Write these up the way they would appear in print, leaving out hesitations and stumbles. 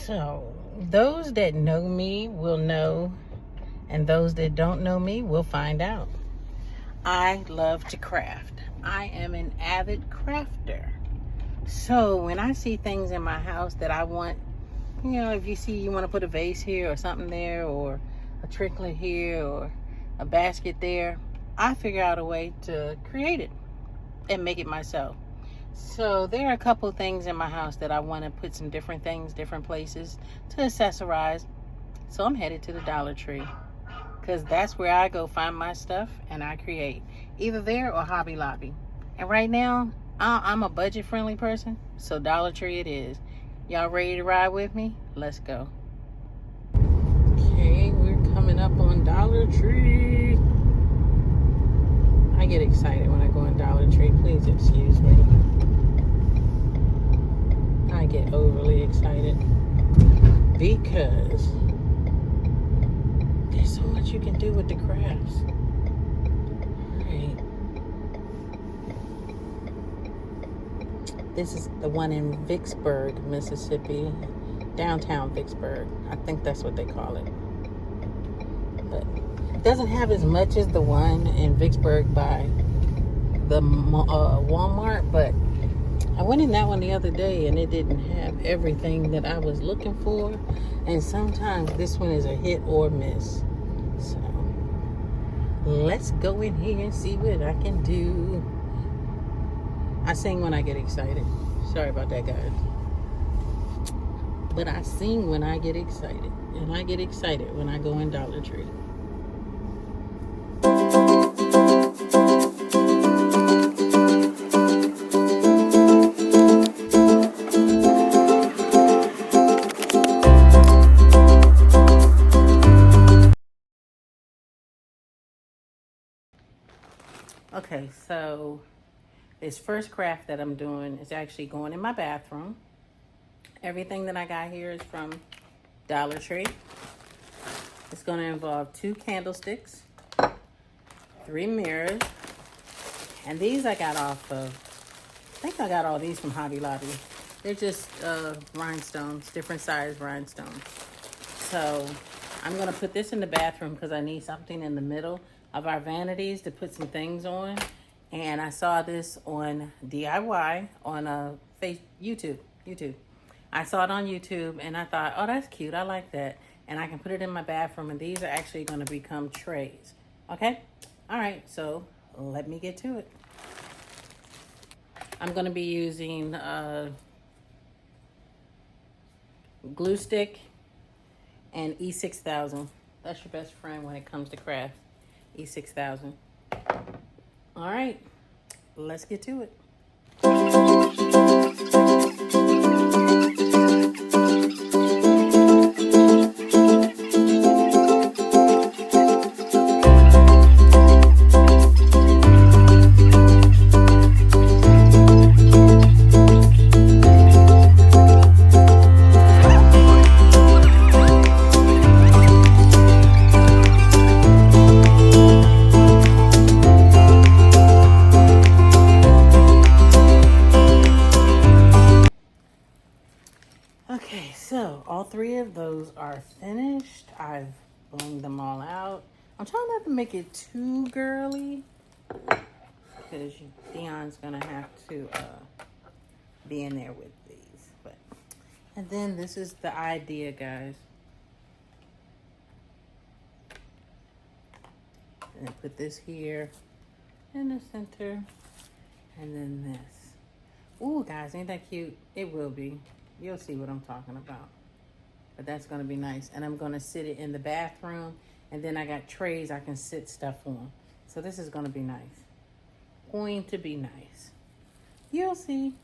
So, those that know me will know, and those that don't know me will find out. I love to craft. I am an avid crafter. So, when I see things in my house that I want, you know, if you see you want to put a vase here or something there, or a trickler here or a basket there, I figure out a way to create it and make it myself. So there are a couple of things in my house that I want to put some different things, different places to accessorize. So I'm headed to the Dollar Tree because that's where I go find my stuff and I create, either there or Hobby Lobby. And right now, I'm a budget-friendly person, so Dollar Tree it is. Y'all ready to ride with me? Let's go. Okay, we're coming up on Dollar Tree. I get excited when I go in Dollar Tree. Please excuse me. I get overly excited because there's so much you can do with the crafts. Alright. This is the one in Vicksburg, Mississippi. Downtown Vicksburg. I think that's what they call it. But it doesn't have as much as the one in Vicksburg by the Walmart, but I went in that one the other day and it didn't have everything that I was looking for. And sometimes this one is a hit or miss. So let's go in here and see what I can do. I sing when I get excited. Sorry about that, guys. But I sing when I get excited. And I get excited when I go in Dollar Tree. Okay, so this first craft that I'm doing is actually going in my bathroom. Everything that I got here is from Dollar Tree. It's going to involve 2 candlesticks, 3 mirrors, and these I got off of, I think I got all these from Hobby Lobby. They're just rhinestones, different size rhinestones. So I'm going to put this in the bathroom because I need something in the middle of our vanities to put some things on. And I saw this on DIY on YouTube. I saw it on YouTube and I thought, oh, that's cute. I like that. And I can put it in my bathroom, and these are actually going to become trays. Okay? All right, so let me get to it. I'm going to be using glue stick and E6000. That's your best friend when it comes to craft. E6000. All right, let's get to it. Okay, so all 3 of those are finished. I've blown them all out. I'm trying not to make it too girly because Dion's gonna have to be in there with these. And then this is the idea, guys. And put this here in the center, and then this. Ooh, guys, ain't that cute? It will be. You'll see what I'm talking about. But that's going to be nice. And I'm going to sit it in the bathroom. And then I got trays I can sit stuff on. So this is going to be nice. Going to be nice. You'll see.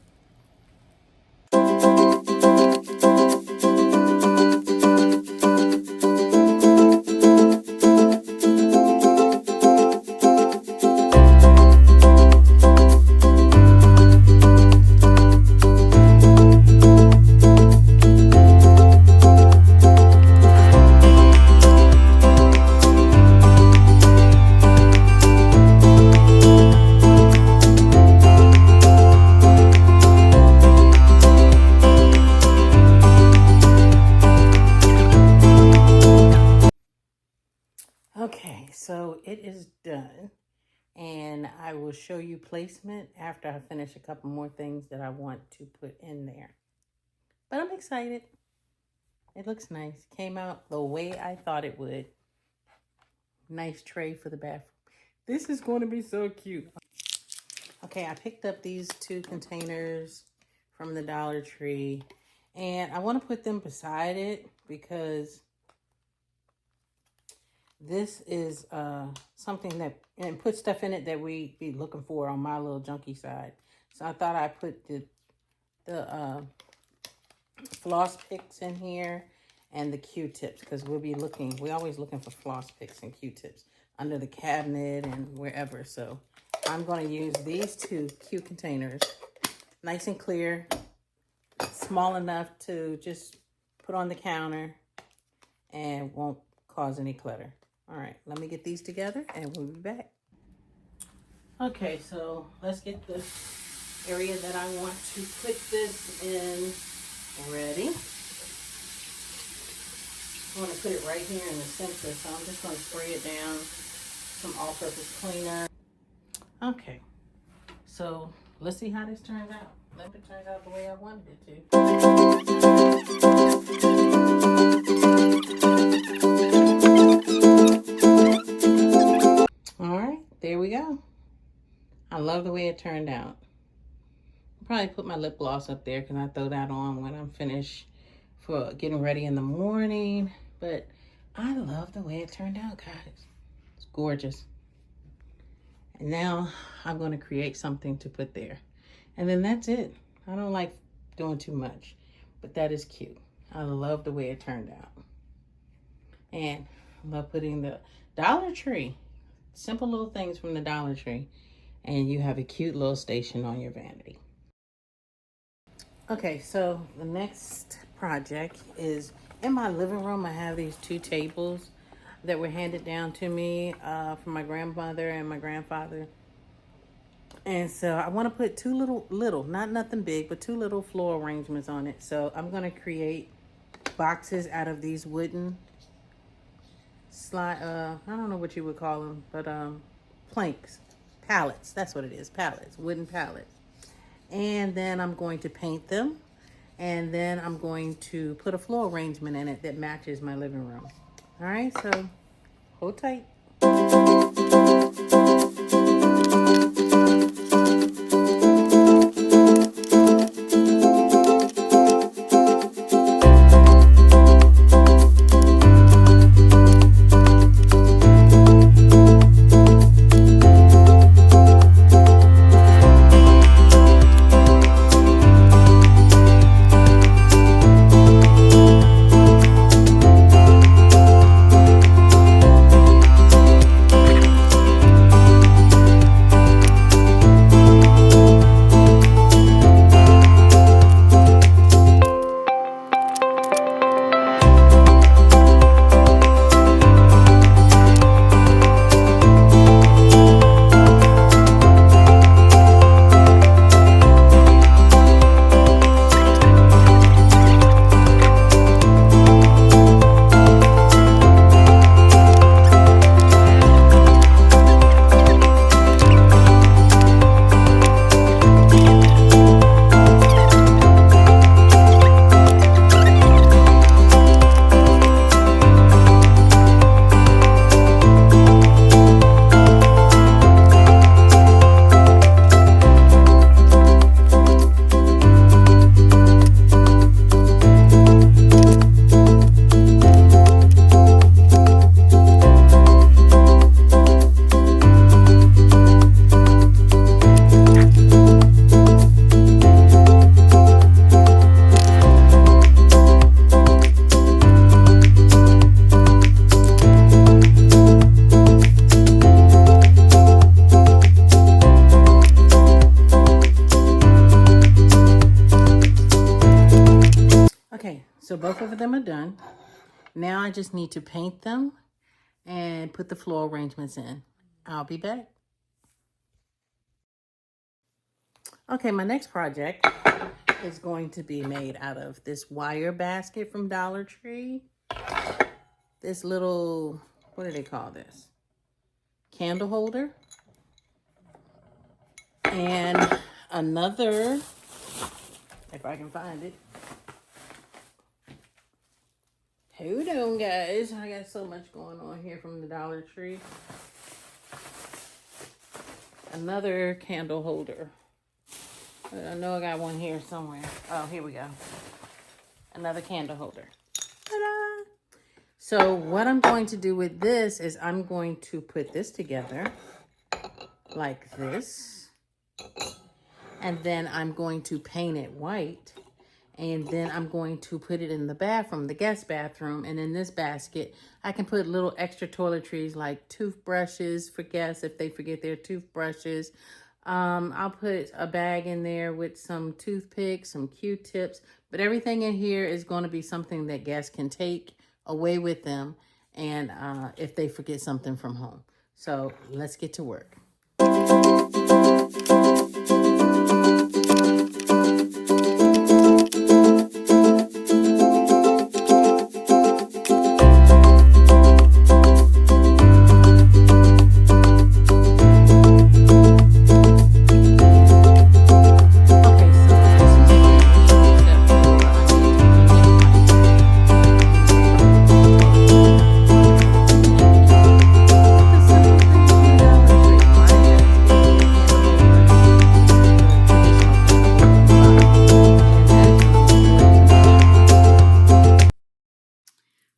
and I will show you placement after I finish a couple more things that I want to put in there. But I'm excited. It looks nice. Came out the way I thought it would. Nice tray for the bathroom. This is going to be so cute. Okay, I picked up these 2 containers from the Dollar Tree, and I want to put them beside it because this is something that, and put stuff in it that we be looking for on my little junky side. So I thought I'd put the floss picks in here and the Q-tips, because we're always looking for floss picks and Q-tips under the cabinet and wherever. So I'm going to use these 2 Q containers, nice and clear, small enough to just put on the counter and won't cause any clutter. All right, let me get these together and we'll be back. Okay, so let's get the area that I want to put this in ready. I want to put it right here in the center, so I'm just going to spray it down, some all-purpose cleaner. Okay, so let's see how this turns out. Let it turn out the way I wanted it to. All right, there we go. I love the way it turned out. I'll probably put my lip gloss up there because I throw that on when I'm finished for getting ready in the morning. But I love the way it turned out, guys. It's gorgeous. And now I'm going to create something to put there. And then that's it. I don't like doing too much, but that is cute. I love the way it turned out. And I love putting the Dollar Tree, simple little things from the Dollar Tree, and you have a cute little station on your vanity. Okay, so the next project is in my living room. I have these 2 tables that were handed down to me from my grandmother and my grandfather. And so I want to put 2 little, not nothing big, but 2 little floral arrangements on it. So I'm going to create boxes out of these wooden I don't know what you would call them, but planks, pallets. That's what it is, pallets, wooden pallets. And then I'm going to paint them. And then I'm going to put a floral arrangement in it that matches my living room. All right, so hold tight. So both of them are done. Now I just need to paint them and put the floral arrangements in. I'll be back. Okay, my next project is going to be made out of this wire basket from Dollar Tree. This little, what do they call this? Candle holder. And another, if I can find it. Hold on, guys. I got so much going on here from the Dollar Tree. Another candle holder. I know I got one here somewhere. Oh, here we go. Another candle holder. Ta-da! So what I'm going to do with this is I'm going to put this together like this. And then I'm going to paint it white. And then I'm going to put it in the bathroom, the guest bathroom. And in this basket, I can put little extra toiletries like toothbrushes for guests if they forget their toothbrushes. I'll put a bag in there with some toothpicks, some Q-tips. But everything in here is going to be something that guests can take away with them. And if they forget something from home. So let's get to work.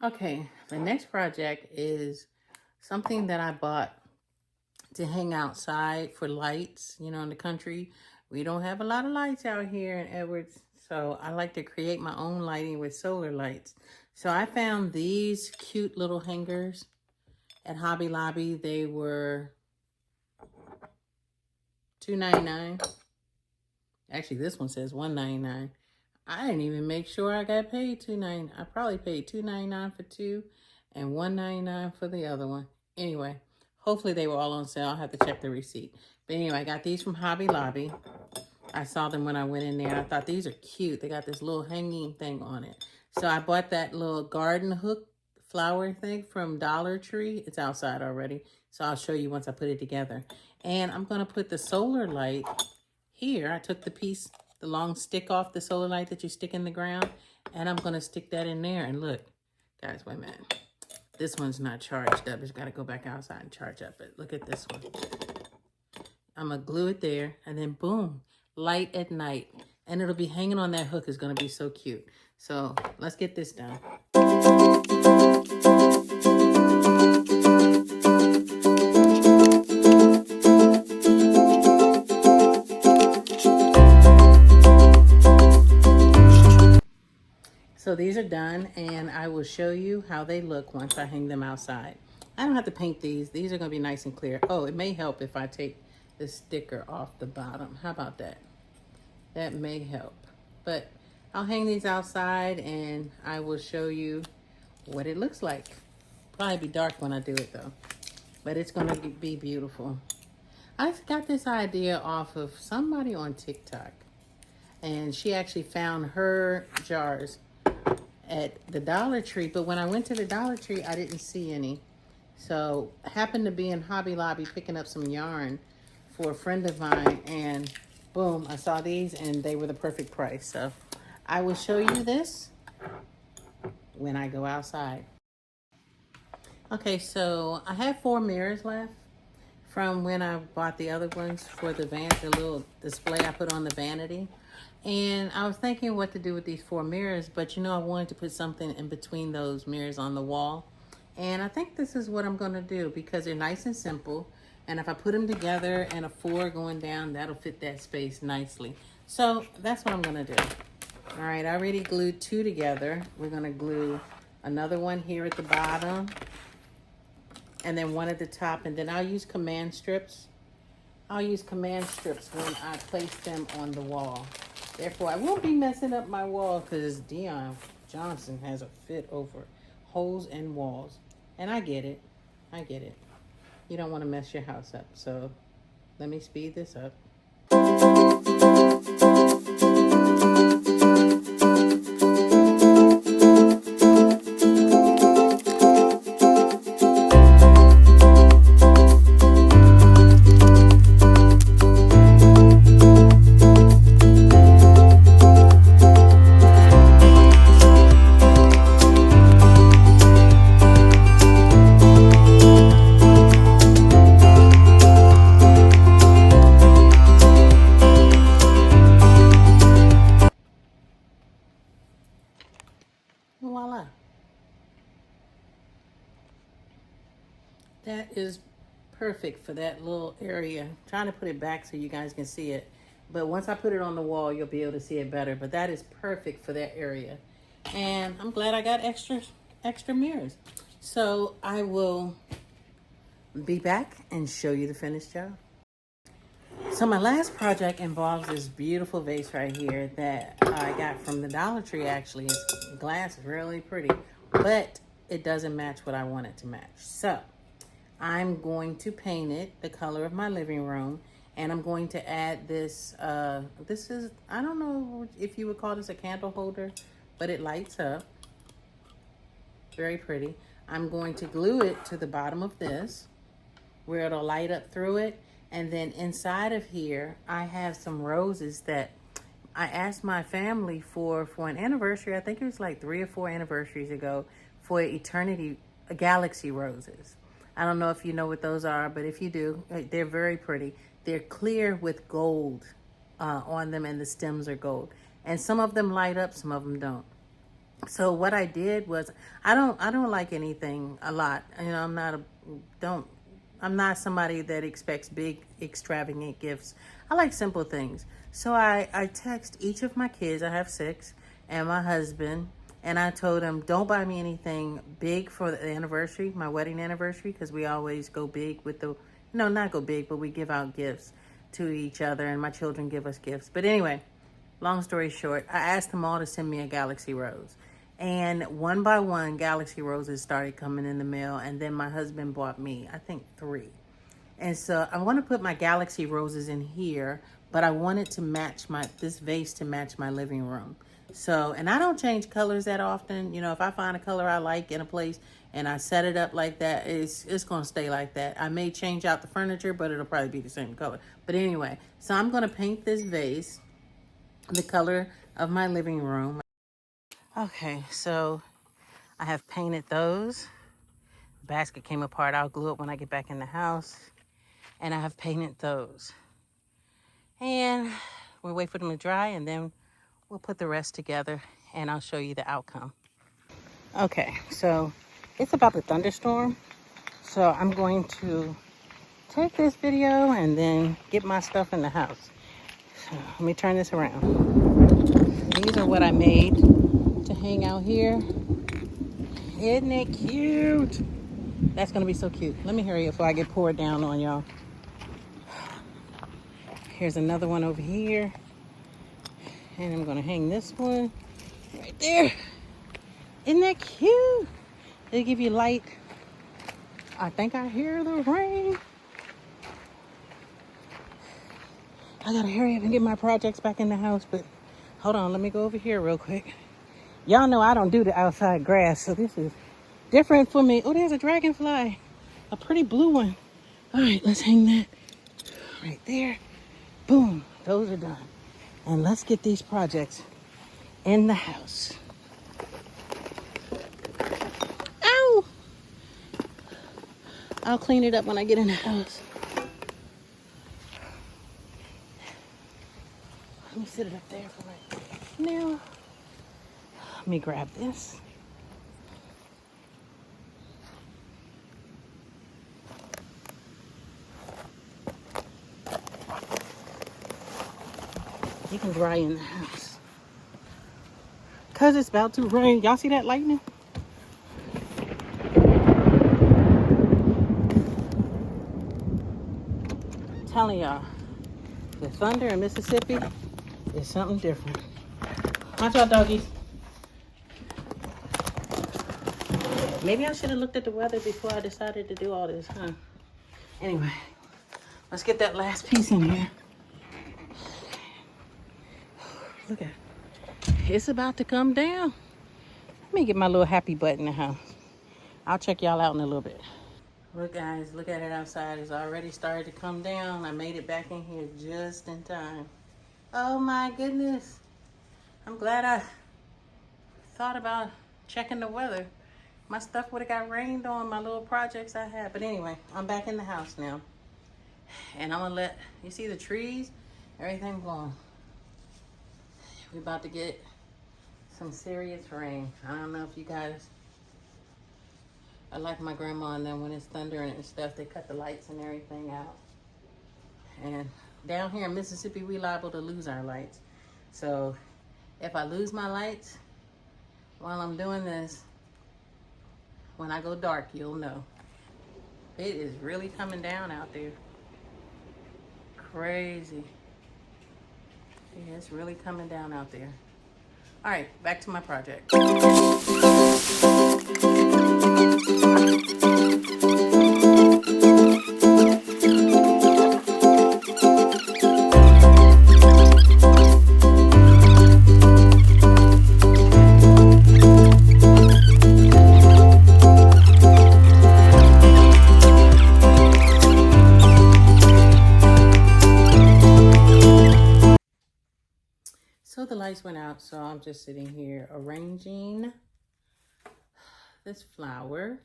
Okay, the next project is something that I bought to hang outside for lights. You know, in the country, we don't have a lot of lights out here in Edwards. So I like to create my own lighting with solar lights. So I found these cute little hangers at Hobby Lobby. They were $2.99. Actually, this one says $1.99. I didn't even make sure I got paid $2.99. I probably paid $2.99 for two and $1.99 for the other one. Anyway, hopefully they were all on sale. I'll have to check the receipt. But anyway, I got these from Hobby Lobby. I saw them when I went in there. I thought these are cute. They got this little hanging thing on it. So I bought that little garden hook flower thing from Dollar Tree. It's outside already. So I'll show you once I put it together. And I'm going to put the solar light here. I took the piece, the long stick off the solar light that you stick in the ground, and I'm going to stick that in there. And look, guys, wait a minute. This one's not charged up. It's got to go back outside and charge up. But look at this one. I'm going to glue it there, and then boom, light at night. And it'll be hanging on that hook. It's going to be so cute. So let's get this done. So these are done, and I will show you how they look once I hang them outside. I don't have to paint these. These are going to be nice and clear. Oh, it may help if I take the sticker off the bottom. How about that? That may help. But I'll hang these outside, and I will show you what it looks like. Probably be dark when I do it, though. But it's going to be beautiful. I got this idea off of somebody on TikTok. And she actually found her jars at the Dollar Tree, but when I went to the Dollar Tree, I didn't see any. So I happened to be in Hobby Lobby picking up some yarn for a friend of mine, and boom, I saw these and they were the perfect price. So I will show you this when I go outside. Okay, so I have 4 mirrors left from when I bought the other ones for the little display I put on the vanity. And I was thinking what to do with these 4 mirrors, but you know, I wanted to put something in between those mirrors on the wall. And I think this is what I'm going to do because they're nice and simple. And if I put them together and a 4 going down, that'll fit that space nicely. So that's what I'm going to do. All right, I already glued 2 together. We're going to glue another one here at the bottom and then one at the top. And then I'll use command strips. I'll use command strips when I place them on the wall. Therefore, I won't be messing up my wall because Dion Johnson has a fit over holes in walls. And I get it. I get it. You don't want to mess your house up. So let me speed this up. That is perfect for that little area. I'm trying to put it back so you guys can see it. But once I put it on the wall, you'll be able to see it better. But that is perfect for that area. And I'm glad I got extra mirrors. So I will be back and show you the finished job. So my last project involves this beautiful vase right here that I got from the Dollar Tree. Actually, it's glass, really pretty, but it doesn't match what I want it to match. So I'm going to paint it the color of my living room, and I'm going to add this. This is, I don't know if you would call this a candle holder, but it lights up. Very pretty. I'm going to glue it to the bottom of this where it'll light up through it. And then inside of here, I have some roses that I asked my family for an anniversary. I think it was like 3 or 4 anniversaries ago, for eternity galaxy roses. I don't know if you know what those are, but if you do, they're very pretty. They're clear with gold on them, and the stems are gold. And some of them light up, some of them don't. So what I did was, I don't like anything a lot. You know, I'm not somebody that expects big, extravagant gifts. I like simple things. So I text each of my kids, I have 6, and my husband, and I told them, don't buy me anything big for the anniversary, my wedding anniversary, because we always go big with the, no, not go big, but we give out gifts to each other, and my children give us gifts. But anyway, long story short, I asked them all to send me a galaxy rose. And one by one, galaxy roses started coming in the mail. And then my husband bought me, I think, 3. And so I want to put my galaxy roses in here, but I wanted to match this vase to match my living room. So, and I don't change colors that often. You know, if I find a color I like in a place and I set it up like that, it's going to stay like that. I may change out the furniture, but it'll probably be the same color. But anyway, so I'm going to paint this vase the color of my living room. Okay, so I have painted those. The basket came apart. I'll glue it when I get back in the house. And I have painted those. And we'll wait for them to dry, and then we'll put the rest together, and I'll show you the outcome. Okay, so it's about to thunderstorm. So I'm going to take this video and then get my stuff in the house. So let me turn this around. These are what I made to hang out here. Isn't it cute? That's gonna be so cute. Let me hurry up before I get poured down on y'all. Here's another one over here. And I'm gonna hang this one right there. Isn't that cute? They give you light. I think I hear the rain. I gotta hurry up and get my projects back in the house, but hold on, let me go over here real quick. Y'all know I don't do the outside grass, so this is different for me. Oh, there's a dragonfly, a pretty blue one. All right, let's hang that right there. Boom, those are done. And let's get these projects in the house. Ow! I'll clean it up when I get in the house. Let me sit it up there for right now. Let me grab this. You can dry in the house. Cause it's about to rain. Y'all see that lightning? I'm telling y'all, the thunder in Mississippi is something different. Watch out, doggies. Maybe I should have looked at the weather before I decided to do all this, huh? Anyway, let's get that last piece in here. Look at it. It's about to come down. Let me get my little happy butt in the house. I'll check y'all out in a little bit. Look, guys, look at it outside. It's already started to come down. I made it back in here just in time. Oh my goodness. I'm glad I thought about checking the weather. My stuff would have got rained on, my little projects I had. But anyway, I'm back in the house now. And I'm gonna let, you see the trees? Everything blowing. We're about to get some serious rain. I don't know if you guys I like my grandma and them when it's thundering and stuff, they cut the lights and everything out. And down here in Mississippi, we liable to lose our lights. So if I lose my lights while I'm doing this, when I go dark, you'll know. It is really coming down out there. Crazy. Yeah, it's really coming down out there. All right, back to my project. So the lights went out, so I'm just sitting here arranging this flower.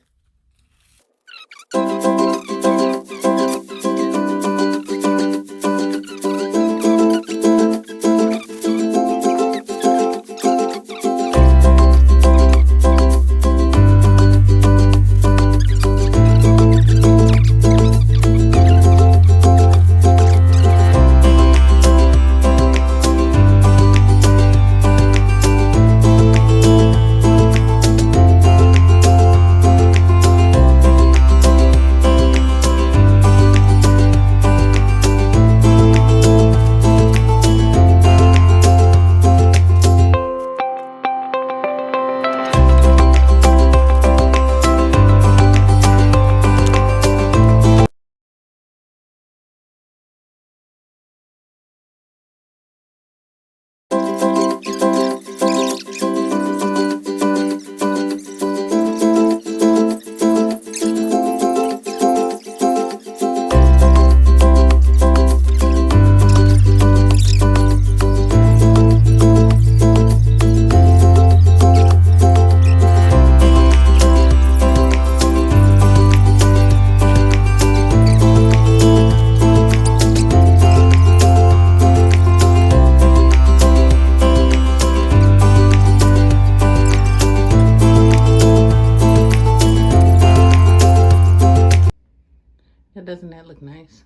Doesn't that look nice?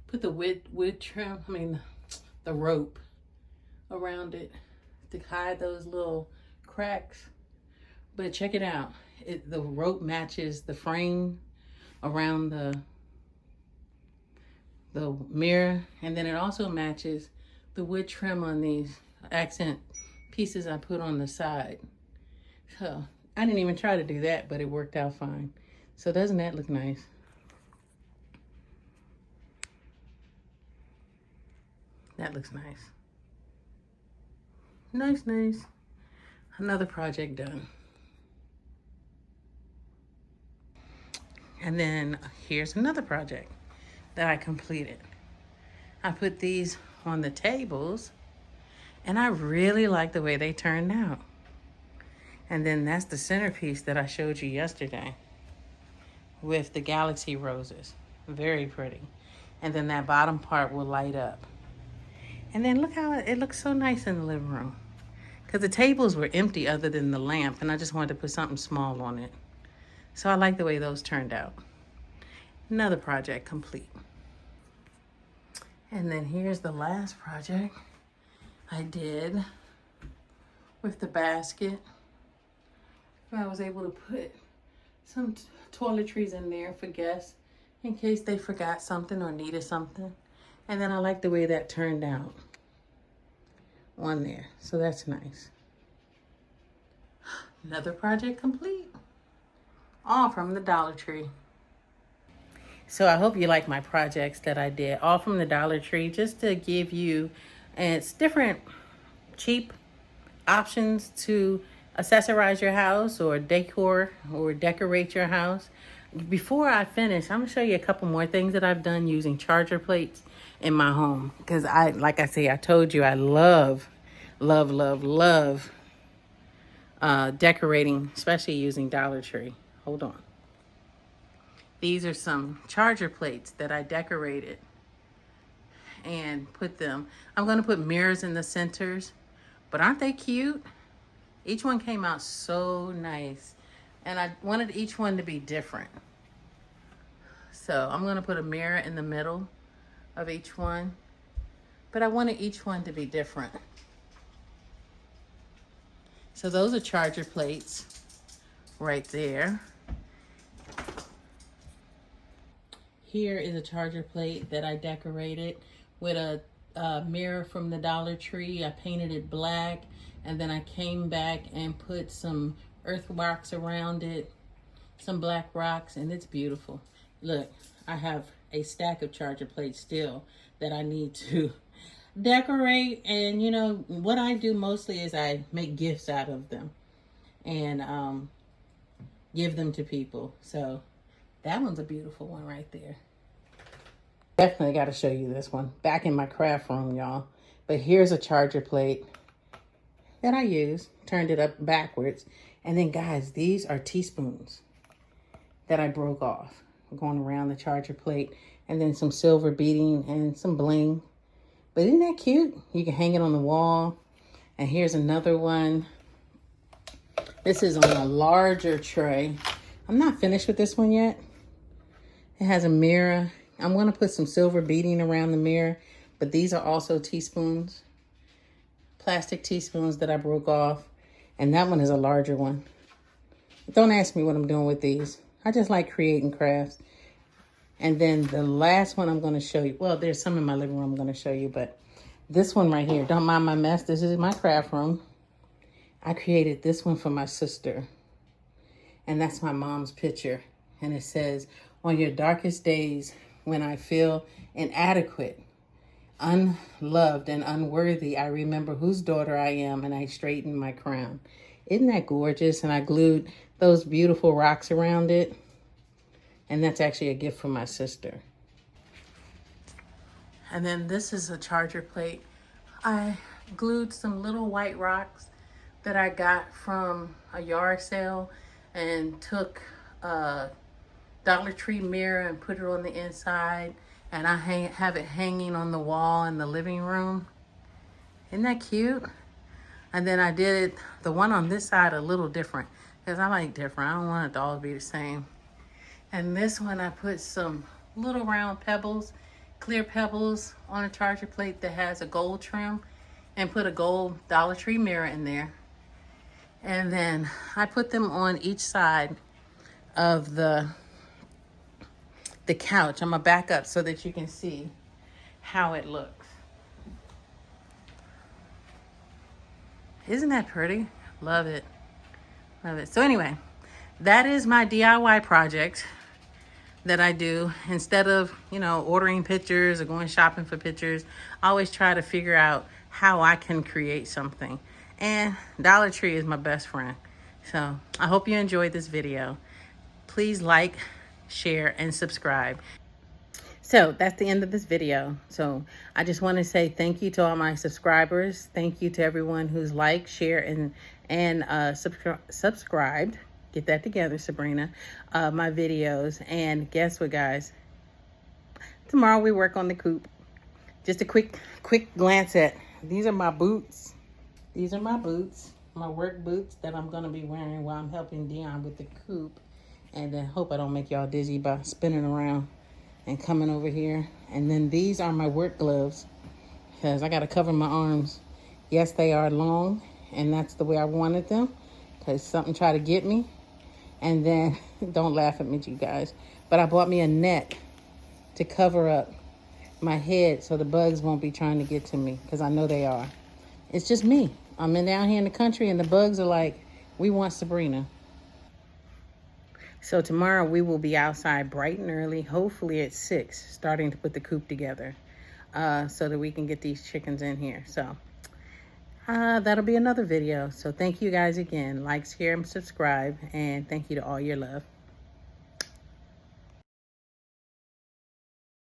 Put the wood trim, the rope around it to hide those little cracks. But check it out. The rope matches the frame around the mirror, and then it also matches the wood trim on these accent pieces I put on the side. So I didn't even try to do that, but it worked out fine. So doesn't that look nice? That looks nice. Nice, nice. Another project done. And then here's another project that I completed. I put these on the tables and I really like the way they turned out. And then that's the centerpiece that I showed you yesterday with the galaxy roses. Very pretty. And then that bottom part will light up. And then look how it looks so nice in the living room. Because the tables were empty other than the lamp, and I just wanted to put something small on it. So I like the way those turned out. Another project complete. And then here's the last project I did with the basket. I was able to put some toiletries in there for guests in case they forgot something or needed something. And then I like the way that turned out on there. So that's nice. Another project complete. All from the Dollar Tree. So I hope you like my projects that I did. All from the Dollar Tree, just to give you, and it's different cheap options to accessorize your house or decor or decorate your house. Before I finish, I'm gonna show you a couple more things that I've done using charger plates in my home. Because like I say, I told you I love decorating, especially using Dollar Tree. Hold on. These are some charger plates that I decorated and put them. I'm gonna put mirrors in the centers, but aren't they cute? Each one came out so nice. And I wanted each one to be different. So I'm gonna put a mirror in the middle of each one, but I wanted each one to be different. So those are charger plates right there. Here is a charger plate that I decorated with a mirror from the Dollar Tree. I painted it black, and then I came back and put some earth rocks around it, some black rocks, and it's beautiful. Look, I have a stack of charger plates still that I need to decorate. And you know, what I do mostly is I make gifts out of them and give them to people. So that one's a beautiful one right there. Definitely got to show you this one. Back in my craft room, y'all. But here's a charger plate that I used. Turned it up backwards. And then, guys, these are teaspoons that I broke off. Going around the charger plate. And then some silver beading and some bling. But isn't that cute? You can hang it on the wall. And here's another one. This is on a larger tray. I'm not finished with this one yet. It has a mirror. I'm going to put some silver beading around the mirror, but these are also teaspoons, plastic teaspoons that I broke off, and that one is a larger one. Don't ask me what I'm doing with these. I just like creating crafts. And then the last one I'm going to show you, well, there's some in my living room I'm going to show you, but this one right here, don't mind my mess. This is my craft room. I created this one for my sister, and that's my mom's picture, and it says, "On your darkest days, when I feel inadequate, unloved, and unworthy, I remember whose daughter I am, and I straighten my crown." Isn't that gorgeous? And I glued those beautiful rocks around it. And that's actually a gift from my sister. And then this is a charger plate. I glued some little white rocks that I got from a yard sale and took a Dollar Tree mirror and put it on the inside, and I have it hanging on the wall in the living room. Isn't that cute? And then I did the one on this side a little different because I like different. I don't want it to all be the same. And this one I put some little round pebbles, clear pebbles, on a charger plate that has a gold trim, and put a gold Dollar Tree mirror in there. And then I put them on each side of the couch. I'm gonna back up so that you can see how it looks. Isn't that pretty? Love it. Love it. So anyway, that is my DIY project that I do. Instead of, you know, ordering pictures or going shopping for pictures, I always try to figure out how I can create something. And Dollar Tree is my best friend. So I hope you enjoyed this video. Please like, share, and subscribe. So that's the end of this video. So I just want to say thank you to all my subscribers. Thank you to everyone who's liked, shared, and subscribed. Get that together, Sabrina. My videos. And guess what, guys? Tomorrow we work on the coop. Just a quick glance at, these are my boots. These are my boots, my work boots that I'm going to be wearing while I'm helping Dion with the coop. And then hope I don't make y'all dizzy by spinning around and coming over here. And then these are my work gloves because I got to cover my arms. Yes, they are long, and that's the way I wanted them because something tried to get me. And then, don't laugh at me, you guys, but I bought me a net to cover up my head so the bugs won't be trying to get to me because I know they are. It's just me. I'm down here in the country, and the bugs are like, we want Sabrina. So tomorrow we will be outside bright and early, hopefully at 6, starting to put the coop together so that we can get these chickens in here. So that'll be another video. So thank you guys again. Like, share, and subscribe. And thank you to all your love.